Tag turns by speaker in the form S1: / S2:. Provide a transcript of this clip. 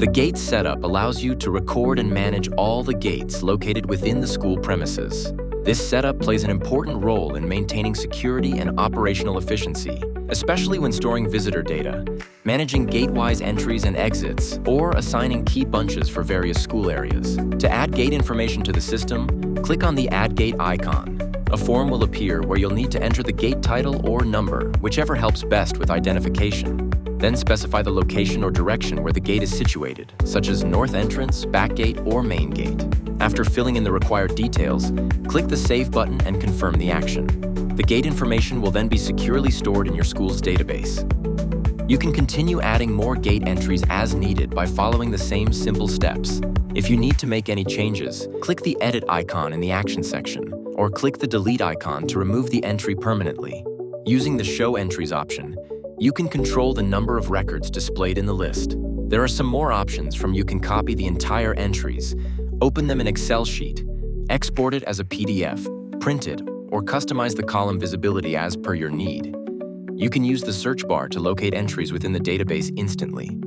S1: The gate setup allows you to record and manage all the gates located within the school premises. This setup plays an important role in maintaining security and operational efficiency, especially when storing visitor data, managing gate-wise entries and exits, or assigning key bunches for various school areas. To add gate information to the system, click on the Add Gate icon. A form will appear where you'll need to enter the gate title or number, whichever helps best with identification. Then specify the location or direction where the gate is situated, such as north entrance, back gate, or main gate. After filling in the required details, click the Save button and confirm the action. The gate information will then be securely stored in your school's database. You can continue adding more gate entries as needed by following the same simple steps. If you need to make any changes, click the Edit icon in the Action section, or click the Delete icon to remove the entry permanently. Using the Show Entries option, you can control the number of records displayed in the list. There are some more options from you can copy the entire entries, open them in Excel sheet, export it as a PDF, print it, or customize the column visibility as per your need. You can use the search bar to locate entries within the database instantly.